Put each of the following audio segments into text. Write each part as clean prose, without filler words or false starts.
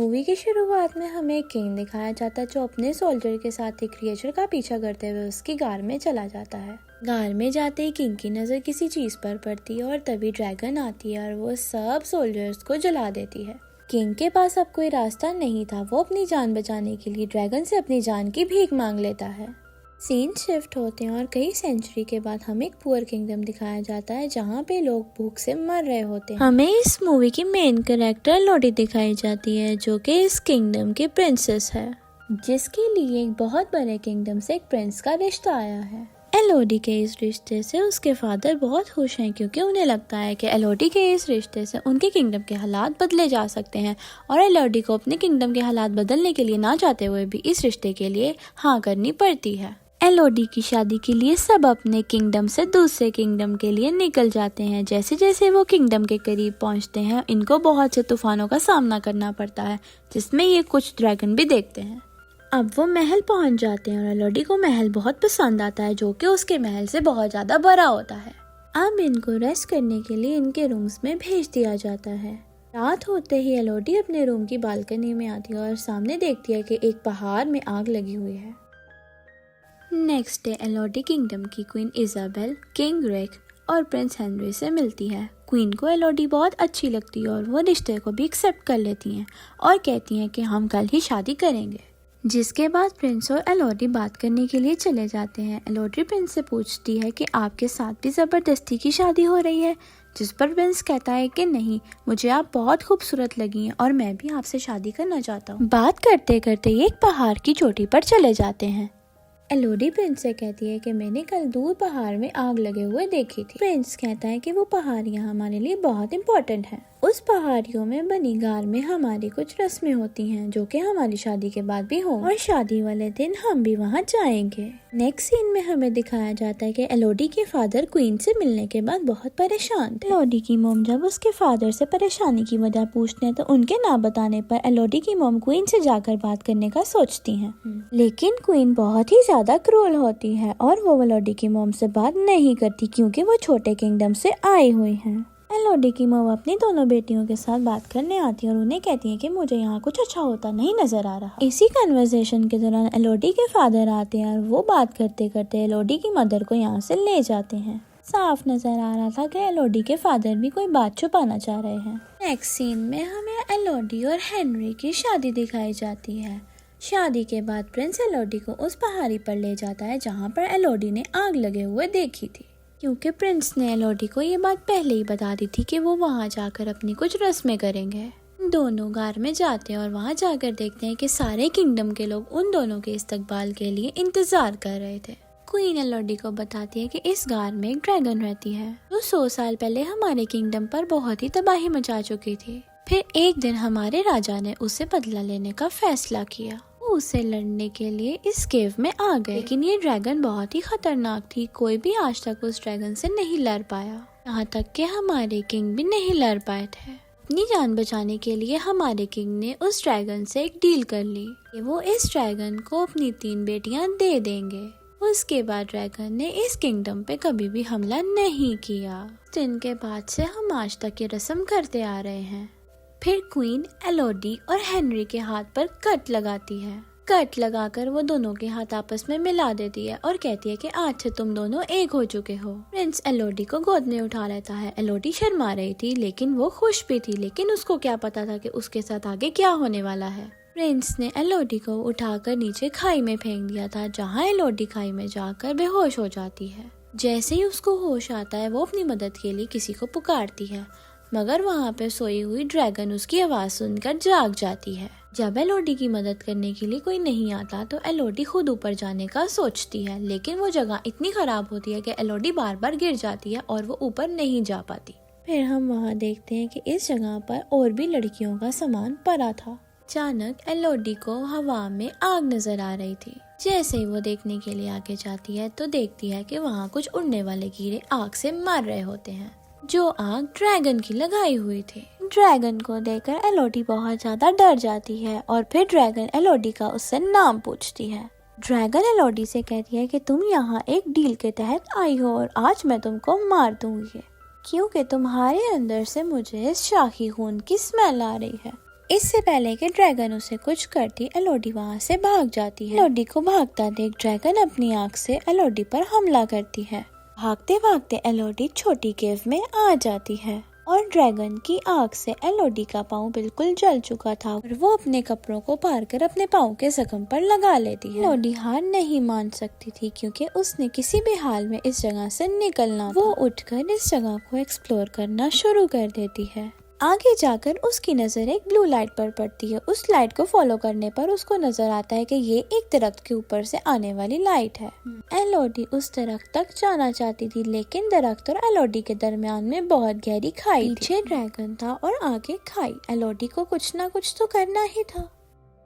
Movie की शुरुआत में हमें एक किंग दिखाया जाता है जो अपने सोल्जर के साथ एक क्रिएचर का पीछा करते हुए उसकी गार में चला जाता है। गार में जाते ही किंग की नज़र किसी चीज़ पर पड़ती है और तभी ड्रैगन आती है और वो सब सोल्जर्स को जला देती है। किंग के पास अब कोई रास्ता नहीं था, वो अपनी जान बचाने के लिए ड्रैगन से अपनी जान की भीख मांग लेता है। सीन शिफ्ट होते हैं और कई सेंचुरी के बाद हमें एक पुअर किंगडम दिखाया जाता है जहाँ पे लोग भूख से मर रहे होते हैं। हमें इस मूवी की मेन कैरेक्टर एलोडी दिखाई जाती है जो कि इस किंगडम की प्रिंसेस है, जिसके लिए एक बहुत बड़े किंगडम से एक प्रिंस का रिश्ता आया है। एलोडी के इस रिश्ते से उसके फादर बहुत खुश हैं क्योंकि उन्हें लगता है कि एलोडी के इस रिश्ते से उनके किंगडम के हालात बदले जा सकते हैं और एलोडी को अपने किंगडम के हालात बदलने के लिए ना चाहते हुए भी इस रिश्ते के लिए हाँ करनी पड़ती है। एलोडी की शादी के लिए सब अपने किंगडम से दूसरे किंगडम के लिए निकल जाते हैं। जैसे जैसे वो किंगडम के करीब पहुंचते हैं इनको बहुत से तूफानों का सामना करना पड़ता है, जिसमें ये कुछ ड्रैगन भी देखते हैं। अब वो महल पहुंच जाते हैं और एलोडी को महल बहुत पसंद आता है जो कि उसके महल से बहुत ज़्यादा बड़ा होता है। अब इनको रेस्ट करने के लिए इनके रूम्स में भेज दिया जाता है। रात होते ही एलोडी अपने रूम की बालकनी में आती है और सामने देखती है कि एक पहाड़ में आग लगी हुई है। नेक्स्ट डे एलोडी किंगडम की क्वीन इजाबेल, किंग रेक और प्रिंस हेनरी से मिलती है। क्वीन को एलोडी बहुत अच्छी लगती है और वो रिश्ते को भी एक्सेप्ट कर लेती हैं और कहती हैं कि हम कल ही शादी करेंगे। जिसके बाद प्रिंस और एलोडी बात करने के लिए चले जाते हैं। एलोडी प्रिंस से पूछती है कि आपके साथ भी ज़बरदस्ती की शादी हो रही है, जिस पर प्रिंस कहता है कि नहीं, मुझे आप बहुत खूबसूरत लगी हैं और मैं भी आपसे शादी करना चाहता हूँ। बात करते करते ये एक पहाड़ की चोटी पर चले जाते हैं। एलोडी प्रिंस से कहती है कि मैंने कल दूर पहाड़ में आग लगे हुए देखी थी। प्रिंस कहता है कि वो पहाड़ियाँ हमारे लिए बहुत इम्पोर्टेंट हैं। उस पहाड़ियों में बनी गार में हमारी कुछ रस्में होती हैं जो कि हमारी शादी के बाद भी हो और शादी वाले दिन हम भी वहाँ जाएंगे। नेक्स्ट सीन में हमें दिखाया जाता है कि एलोडी के फादर क्वीन से मिलने के बाद बहुत परेशान थे। एलोडी की मोम जब उसके फादर से परेशानी की वजह पूछते हैं तो उनके ना बताने पर एलोडी की मोम क्वीन से जाकर बात करने का सोचती है, लेकिन क्वीन बहुत ही ज्यादा क्रूर होती है और वो एलोडी की मोम से बात नहीं करती क्योंकि वो छोटे किंगडम से आई हुई है। एलोडी की मोम अपनी दोनों बेटियों के साथ बात करने आती है और उन्हें कहती है कि मुझे यहाँ कुछ अच्छा होता नहीं नजर आ रहा। इसी कन्वर्सेशन के दौरान एलोडी के फादर आते हैं और वो बात करते करते एलोडी की मदर को यहाँ से ले जाते हैं। साफ नजर आ रहा था कि एलोडी के फादर भी कोई बात छुपाना चाह रहे हैं। नेक्स्ट सीन में हमें एलोडी और हेनरी की शादी दिखाई जाती है। शादी के बाद प्रिंस एलोडी को उस पहाड़ी पर ले जाता है जहाँ पर एलोडी ने आग लगे हुए देखी थी, क्योंकि प्रिंस ने एलोडी को ये बात पहले ही बता दी थी कि वो वहाँ जाकर अपनी कुछ रस्में करेंगे। दोनों गार में जाते हैं और वहाँ जाकर देखते हैं कि सारे किंगडम के लोग उन दोनों के इस्तकबाल के लिए इंतजार कर रहे थे। क्वीन एलोडी को बताती है कि इस गार में एक ड्रैगन रहती है जो 100 साल पहले हमारे किंगडम पर बहुत ही तबाही मचा चुकी थी। फिर एक दिन हमारे राजा ने उससे बदला लेने का फैसला किया। वो उसे लड़ने के लिए इस केव में आ गए, लेकिन ये ड्रैगन बहुत ही खतरनाक थी। कोई भी आज तक उस ड्रैगन से नहीं लड़ पाया, यहाँ तक कि हमारे किंग भी नहीं लड़ पाए थे। अपनी जान बचाने के लिए हमारे किंग ने उस ड्रैगन से एक डील कर ली कि वो इस ड्रैगन को अपनी 3 बेटियां दे देंगे। उसके बाद ड्रैगन ने इस किंगडम पे कभी भी हमला नहीं किया। दिन के बाद से हम आज तक ये रस्म करते आ रहे हैं। फिर क्वीन एलोडी और हेनरी के हाथ पर कट लगाती है। कट लगाकर वो दोनों के हाथ आपस में मिला देती है और कहती है कि आज से तुम दोनों एक हो चुके हो। प्रिंस एलोडी को गोद में उठा लेता है। एलोडी शर्मा रही थी लेकिन वो खुश भी थी, लेकिन उसको क्या पता था कि उसके साथ आगे क्या होने वाला है। प्रिंस ने एलोडी को उठाकर नीचे खाई में फेंक दिया था, जहाँ एलोडी खाई में जाकर बेहोश हो जाती है। जैसे ही उसको होश आता है वो अपनी मदद के लिए किसी को पुकारती है, मगर वहाँ पे सोई हुई ड्रैगन उसकी आवाज़ सुनकर जाग जाती है। जब एलोडी की मदद करने के लिए कोई नहीं आता तो एलोडी खुद ऊपर जाने का सोचती है, लेकिन वो जगह इतनी खराब होती है कि एलोडी बार बार गिर जाती है और वो ऊपर नहीं जा पाती। फिर हम वहाँ देखते हैं कि इस जगह पर और भी लड़कियों का सामान पड़ा था। अचानक एलोडी को हवा में आग नजर आ रही थी। जैसे ही वो देखने के लिए आगे जाती है तो देखती है कि वहाँ कुछ उड़ने वाले कीड़े आग से मर रहे होते हैं, जो आग ड्रैगन की लगाई हुई थी। ड्रैगन को देखकर एलोडी बहुत ज्यादा डर जाती है और फिर ड्रैगन एलोडी का उससे नाम पूछती है। ड्रैगन एलोडी से कहती है कि तुम यहाँ एक डील के तहत आई हो और आज मैं तुमको मार दूंगी क्योंकि तुम्हारे अंदर से मुझे शाही खून की स्मेल आ रही है। इससे पहले कि ड्रैगन उसे कुछ करती, एलोडी वहाँ से भाग जाती है। एलोडी को भागता देख ड्रैगन अपनी आँख से एलोडी पर हमला करती है। भागते भागते एलोडी छोटी केव में आ जाती है और ड्रैगन की आग से एलोडी का पाँव बिल्कुल जल चुका था और वो अपने कपड़ों को फाड़ कर अपने पाँव के जख्म पर लगा लेती है। एलोडी हार नहीं मान सकती थी क्योंकि उसने किसी भी हाल में इस जगह से निकलना था। वो उठकर इस जगह को एक्सप्लोर करना शुरू कर देती है। आगे जाकर उसकी नजर एक ब्लू लाइट पर पड़ती है। उस लाइट को फॉलो करने पर उसको नजर आता है कि ये एक दरख्त के ऊपर से आने वाली लाइट है। एलोडी उस दरख्त तक जाना चाहती थी लेकिन दरख्त और एलोडी के दरमियान में बहुत गहरी खाई थी। पीछे ड्रैगन था और आगे खाई। एलोडी को कुछ ना कुछ तो करना ही था।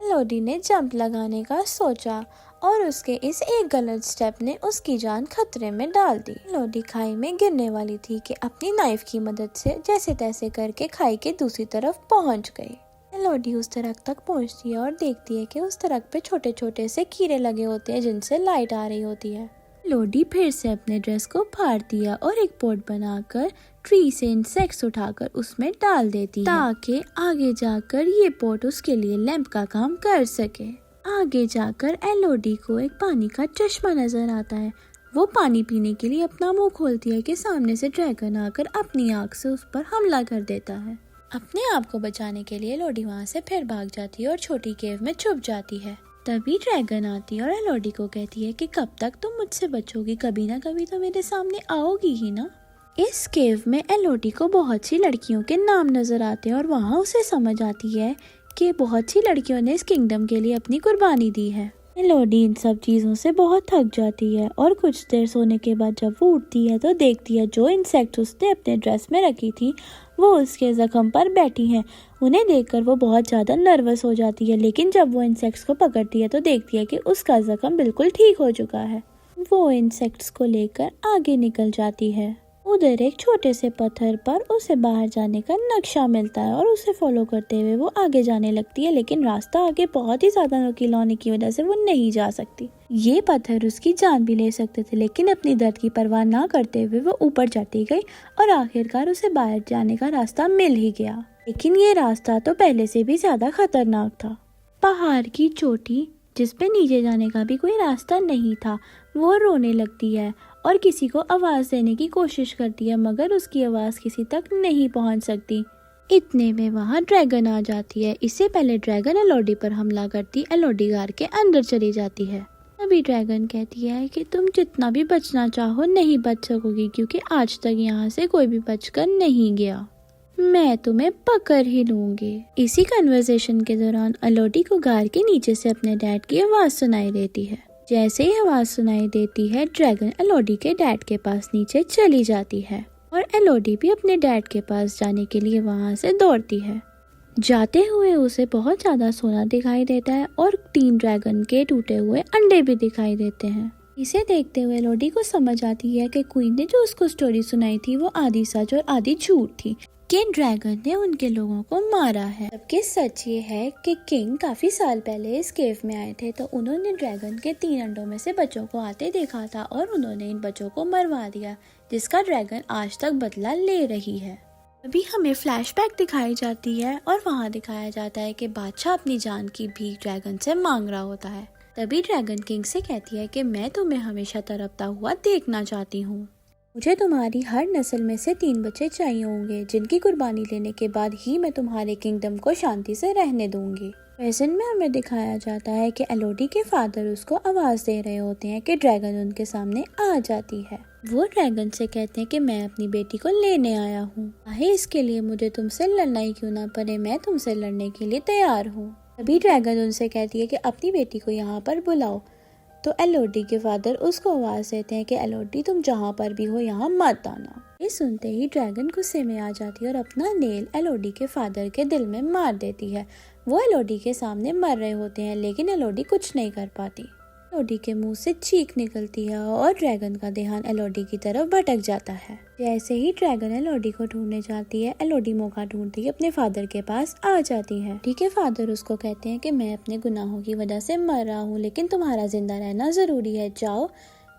एलोडी ने जंप लगाने का सोचा और उसके इस एक गलत स्टेप ने उसकी जान खतरे में डाल दी। एलोडी खाई में गिरने वाली थी कि अपनी नाइफ की मदद से जैसे तैसे करके खाई के दूसरी तरफ पहुंच गई। एलोडी उस दरख्त तक पहुंचती है और देखती है कि उस दरख्त पे छोटे छोटे से कीड़े लगे होते हैं जिनसे लाइट आ रही होती है। एलोडी फिर से अपने ड्रेस को फाड़ती है और एक पॉट बनाकर ट्री से इंसेक्ट्स उठाकर उसमें डाल देती है ताकि आगे जाकर ये पॉट उसके लिए लैंप का काम कर सके। आगे जाकर एलोडी को एक पानी का चश्मा नजर आता है। वो पानी पीने के लिए अपना मुंह खोलती है कि सामने से ड्रैगन आकर अपनी आँख से उस पर हमला कर देता है। अपने आप को बचाने के लिए एलोडी वहाँ से फिर भाग जाती है और छोटी केव में छुप जाती है। तभी ड्रैगन आती है और एलोडी को कहती है कि कब तक तुम मुझसे बचोगी, कभी ना कभी तो मेरे सामने आओगी ही ना। इस केव में एलोडी को बहुत सी लड़कियों के नाम नजर आते हैं और वहाँ उसे समझ आती है कि बहुत सी लड़कियों ने इस किंगडम के लिए अपनी कुर्बानी दी है। एलोडी इन सब चीजों से बहुत थक जाती है और कुछ देर सोने के बाद जब वो उठती है तो देखती है जो इंसेक्ट उसने अपने ड्रेस में रखी थी वो उसके जख्म पर बैठी हैं। उन्हें देखकर वो बहुत ज़्यादा नर्वस हो जाती है लेकिन जब वो इंसेक्ट्स को पकड़ती है तो देखती है कि उसका जख्म बिल्कुल ठीक हो चुका है। वो इंसेक्ट्स को लेकर आगे निकल जाती है। उधर एक छोटे से पत्थर पर उसे बाहर जाने का नक्शा मिलता है और उसे फॉलो करते हुए वो आगे जाने लगती है लेकिन रास्ता आगे बहुत ही ज्यादा नुकीला होने की वजह से वो नहीं जा सकती। ये पत्थर उसकी जान भी ले सकते थे लेकिन अपनी दर्द की परवाह ना करते हुए वो ऊपर चढ़ती गई और आखिरकार उसे बाहर जाने का रास्ता मिल ही गया। लेकिन ये रास्ता तो पहले से भी ज्यादा खतरनाक था। पहाड़ की चोटी जिसपे नीचे जाने का भी कोई रास्ता नहीं था। वो रोने लगती है और किसी को आवाज देने की कोशिश करती है मगर उसकी आवाज किसी तक नहीं पहुंच सकती। इतने में वहां ड्रैगन आ जाती है। इससे पहले ड्रैगन एलोडी पर हमला करती एलोडी गार के अंदर चली जाती है। तभी ड्रैगन कहती है कि तुम जितना भी बचना चाहो नहीं बच सकोगी क्योंकि आज तक यहाँ से कोई भी बचकर नहीं गया। मैं तुम्हें पकड़ ही लूंगी। इसी कन्वर्सेशन के दौरान एलोडी को गार के नीचे से अपने डैड की आवाज सुनाई देती है। जैसे ही आवाज सुनाई देती है ड्रैगन एलोडी के डैड के पास नीचे चली जाती है और एलोडी भी अपने डैड के पास जाने के लिए वहां से दौड़ती है। जाते हुए उसे बहुत ज्यादा सोना दिखाई देता है और 3 ड्रैगन के टूटे हुए अंडे भी दिखाई देते हैं। इसे देखते हुए एलोडी को समझ आती है कि क्वीन ने जो उसको स्टोरी सुनाई थी वो आधी सच और आधी झूठ थी कि ड्रैगन ने उनके लोगों को मारा है। जबकि सच ये है कि किंग काफी साल पहले इस केव में आए थे तो उन्होंने ड्रैगन के 3 अंडों में से बच्चों को आते देखा था और उन्होंने इन बच्चों को मरवा दिया जिसका ड्रैगन आज तक बदला ले रही है। अभी हमें फ्लैशबैक दिखाई जाती है और वहाँ दिखाया जाता है कि बादशाह अपनी जान की भीख ड्रैगन से मांग रहा होता है। तभी ड्रैगन किंग से कहती है कि मैं तुम्हें हमेशा तड़पता हुआ देखना चाहती हूँ। मुझे तुम्हारी हर नस्ल में से 3 बच्चे चाहिए होंगे जिनकी कुर्बानी लेने के बाद ही मैं तुम्हारे किंगडम को शांति से रहने दूंगी। प्रेजेंट में हमें दिखाया जाता है कि एलोडी के फादर उसको आवाज दे रहे होते हैं कि ड्रैगन उनके सामने आ जाती है। वो ड्रैगन से कहते हैं कि मैं अपनी बेटी को लेने आया हूँ, चाहे इसके लिए मुझे तुमसे लड़ना ही क्यों ना पड़े, मैं तुमसे लड़ने के लिए तैयार हूँ। तभी ड्रैगन उनसे कहती है कि अपनी बेटी को यहाँ पर बुलाओ। तो एलोडी के फादर उसको आवाज देते हैं कि एलोडी तुम जहाँ पर भी हो यहाँ मत आना। ये सुनते ही ड्रैगन गुस्से में आ जाती है और अपना नेल एलोडी के फादर के दिल में मार देती है। वो एलोडी के सामने मर रहे होते हैं लेकिन एलोडी कुछ नहीं कर पाती। एलोडी के मुंह से चीख निकलती है और ड्रैगन का ध्यान एलोडी की तरफ भटक जाता है। जैसे ही ड्रैगन एलोडी को ढूंढने जाती है एलोडी मौका ढूंढती है अपने फादर के पास आ जाती है। ठीक है, फादर उसको कहते हैं कि मैं अपने गुनाहों की वजह से मर रहा हूँ लेकिन तुम्हारा जिंदा रहना जरूरी है, जाओ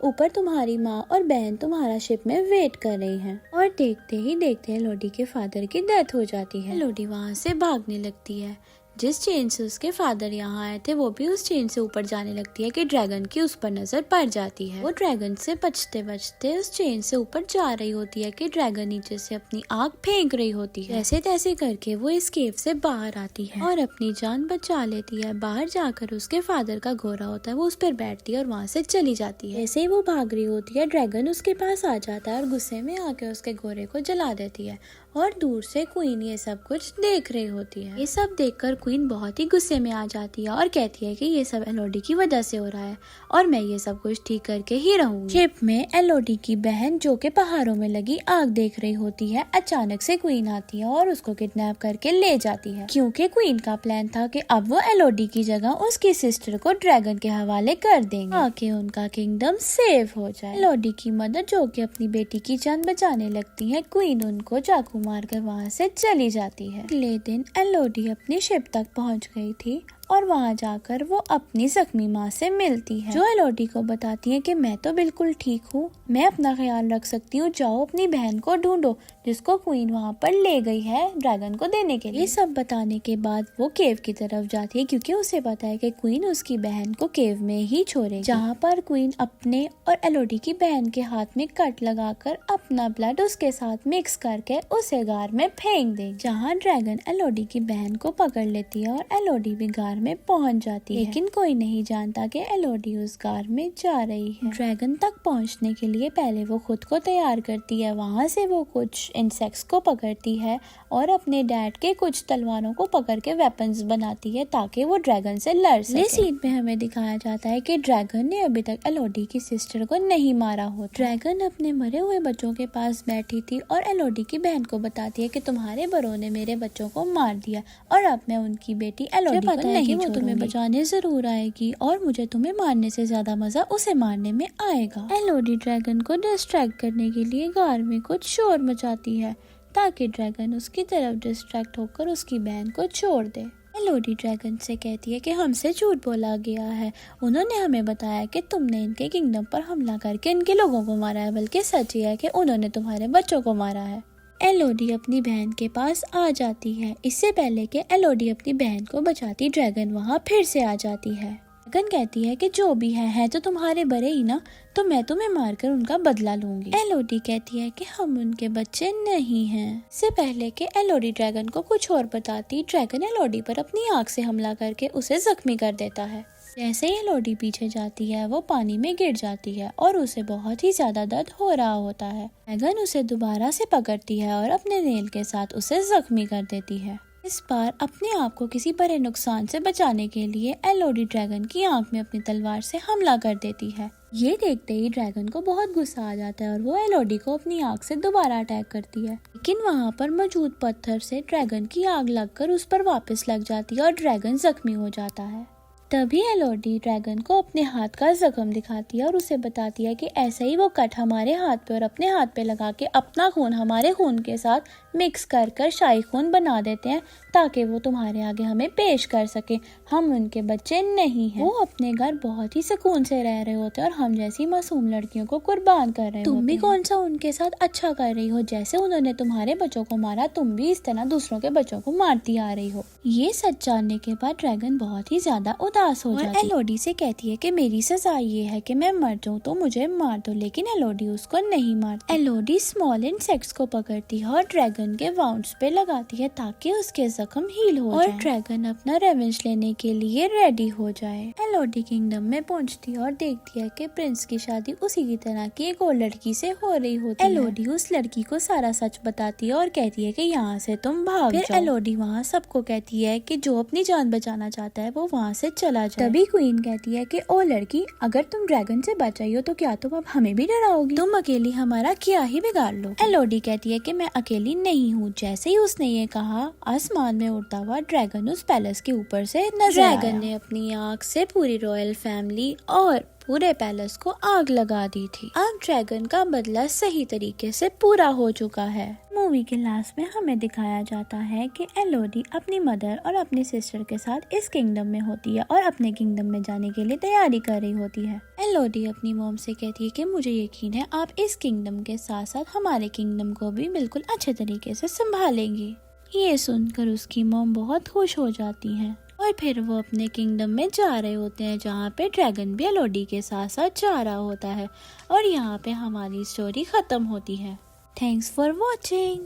ऊपर तुम्हारी माँ और बहन तुम्हारा शिप में वेट कर रही हैं। और देखते ही देखते एलोडी के फादर की डेथ हो जाती है। एलोडी वहाँ से भागने लगती है जिस चेन से उसके फादर यहाँ आए थे वो भी उस चेन से ऊपर जाने लगती है कि ड्रैगन की उस पर नजर पड़ जाती है। वो ड्रैगन से बचते बचते उस चेन से ऊपर जा रही होती है कि ड्रैगन नीचे से अपनी आग फेंक रही होती है। ऐसे तैसे करके वो इस केव से बाहर आती है और अपनी जान बचा लेती है। बाहर जाकर उसके फादर का घोड़ा होता है, वो उस पर बैठती है और वहाँ से चली जाती है। ऐसे ही वो भाग रही होती है, ड्रैगन उसके पास आ जाता है और गुस्से में आके उसके घोड़े को जला देती है और दूर से क्वीन ये सब कुछ देख रही होती है। ये सब देखकर क्वीन बहुत ही गुस्से में आ जाती है और कहती है कि ये सब एलोडी की वजह से हो रहा है और मैं ये सब कुछ ठीक करके ही रहूंगी। शिप में एलोडी की बहन जो कि पहाड़ों में लगी आग देख रही होती है, अचानक से क्वीन आती है और उसको किडनैप करके ले जाती है, क्योंकि क्वीन का प्लान था कि अब वो एलोडी की जगह उसकी सिस्टर को ड्रैगन के हवाले कर देंगे ताकि उनका किंगडम सेव हो जाए। एलोडी की मदर जो कि अपनी बेटी की जान बचाने लगती है, क्वीन उनको चाकू मारकर वहाँ से चली जाती है। अगले दिन एलोडी अपनी शिप तक पहुँच गई थी और वहाँ जाकर वो अपनी जख्मी माँ से मिलती है, जो एलोडी को बताती है कि मैं तो बिल्कुल ठीक हूँ, मैं अपना ख्याल रख सकती हूँ, जाओ अपनी बहन को ढूंढो जिसको क्वीन वहाँ पर ले गई है ड्रैगन को देने के लिए। ये सब बताने के बाद वो केव की तरफ जाती है, क्योंकि उसे पता है कि क्वीन उसकी बहन को केव में ही छोड़ेगी, जहाँ पर क्वीन अपने और एलोडी की बहन के हाथ में कट लगाकर अपना ब्लड उसके साथ मिक्स करके उसे गार में फेंक देगी, जहाँ ड्रैगन एलोडी की बहन को पकड़ लेती है और एलोडी भी गार में पहुंच जाती है। लेकिन कोई नहीं जानता कि एलोडी उस गार में जा रही है। ड्रैगन तक पहुंचने के लिए पहले वो खुद को तैयार करती है, वहां से वो कुछ इंसेक्ट्स को पकड़ती है और अपने डैड के कुछ तलवारों को पकड़ के वेपन्स बनाती है ताकि वो ड्रैगन से लड़ सके। इस सीन में हमें दिखाया जाता है कि ड्रैगन ने अभी तक एलोडी की सिस्टर को नहीं मारा हो। ड्रैगन अपने मरे हुए बच्चों के पास बैठी थी और एलोडी की बहन को बताती है कि तुम्हारे बड़ों ने मेरे बच्चों को मार दिया और अब मैं उनकी बेटी एलोडी को नहीं, वो तुम्हें बचाने जरूर आएगी और मुझे तुम्हें मारने से ज्यादा मजा उसे मारने में आएगा। एलोडी ड्रैगन को डिस्ट्रैक्ट करने के लिए गार में कुछ शोर मचाती है ताकि ड्रैगन उसकी तरफ डिस्ट्रैक्ट होकर उसकी बहन को छोड़ दे। एलोडी ड्रैगन से कहती है कि हमसे झूठ बोला गया है, उन्होंने हमें बताया कि तुमने इनके किंगडम पर हमला करके इनके लोगों को मारा है, बल्कि सच ये है कि उन्होंने तुम्हारे बच्चों को मारा है। एलोडी अपनी बहन के पास आ जाती है। इससे पहले कि एलोडी अपनी बहन को बचाती, ड्रैगन वहाँ फिर से आ जाती है। ड्रैगन कहती है कि जो भी है तो तुम्हारे बड़े ही ना, तो मैं तुम्हें मारकर उनका बदला लूंगी। एलोडी कहती है कि हम उनके बच्चे नहीं हैं। इससे पहले कि एलोडी ड्रैगन को कुछ और बताती, ड्रैगन एलोडी पर अपनी आग से हमला करके उसे जख्मी कर देता है। जैसे ही एलोडी पीछे जाती है वो पानी में गिर जाती है और उसे बहुत ही ज्यादा दर्द हो रहा होता है। ड्रैगन उसे दोबारा से पकड़ती है और अपने नेल के साथ उसे जख्मी कर देती है। इस बार अपने आप को किसी बड़े नुकसान से बचाने के लिए एलोडी ड्रैगन की आंख में अपनी तलवार से हमला कर देती है। ये देखते ही ड्रैगन को बहुत गुस्सा आ जाता है और वो एलोडी को अपनी आग से दोबारा अटैक करती है, लेकिन वहाँ पर मौजूद पत्थर से ड्रैगन की आग लगकर उस पर वापस लग जाती है और ड्रैगन जख्मी हो जाता है। तभी एलोडी ड्रैगन को अपने हाथ का जख्म दिखाती है और उसे बताती है कि ऐसे ही वो कट हमारे हाथ पे और अपने हाथ पे लगा के अपना खून हमारे खून के साथ मिक्स कर शाही खून बना देते हैं ताकि वो तुम्हारे आगे हमें पेश कर सके। हम उनके बच्चे नहीं हैं। वो अपने घर बहुत ही सुकून से रह रहे होते हैं और हम जैसी मासूम लड़कियों को कुर्बान कर रहे हैं। तुम भी कौन सा उनके साथ अच्छा कर रही हो, जैसे उन्होंने तुम्हारे बच्चों को मारा तुम भी इस तरह दूसरों के बच्चों को मारती आ रही हो। ये सच जानने के बाद ड्रैगन बहुत ही ज्यादा उदास हो जाती है और एलोडी से कहती है कि मेरी सजा ये है कि मैं मर जाऊँ तो मुझे मार दो, लेकिन एलोडी उसको नहीं मारती। एलोडी स्मॉल इंसेक्ट्स को पकड़ती है और ड्रैगन के वाउंड्स पे लगाती है ताकि उसके जख्म हील हो जाए और ड्रैगन अपना रेवेंज लेने के लिए रेडी हो जाए। एलोडी किंगडम में पहुंचती है और देखती है कि प्रिंस की शादी उसी की तरह की एक और लड़की से हो रही होती है। एलोडी उस लड़की को सारा सच बताती है और कहती है कि यहाँ से तुम भाग जाओ। फिर एलोडी वहाँ सबको कहती है कि जो अपनी जान बचाना चाहता है वो वहाँ से चला जाए। तभी क्वीन कहती है कि ओ लड़की, अगर तुम ड्रैगन से बच आई हो तो क्या तुम अब हमें भी डराओगी? तुम अकेली हमारा क्या ही बिगाड़ लो। एलोडी कहती है कि मैं अकेली नहीं हूँ। जैसे ही उसने ये कहा, आसमान में उड़ता हुआ ड्रैगन उस पैलेस के ऊपर से नजर आया। ड्रैगन ने अपनी आग से पूरी रॉयल फैमिली और पूरे पैलेस को आग लगा दी थी। अब ड्रैगन का बदला सही तरीके से पूरा हो चुका है। मूवी के लास्ट में हमें दिखाया जाता है कि एलोडी अपनी मदर और अपनी सिस्टर के साथ इस किंगडम में होती है और अपने किंगडम में जाने के लिए तैयारी कर रही होती है। एलोडी अपनी मॉम से कहती है कि मुझे यकीन है आप इस किंगडम के साथ साथ हमारे किंगडम को भी बिल्कुल अच्छे तरीके से संभालेंगी। ये सुनकर उसकी मॉम बहुत खुश हो जाती हैं और फिर वो अपने किंगडम में जा रहे होते हैं जहाँ पे ड्रैगन भी एलोडी के साथ साथ जा रहा होता है और यहाँ पे हमारी स्टोरी खत्म होती है। Thanks for watching.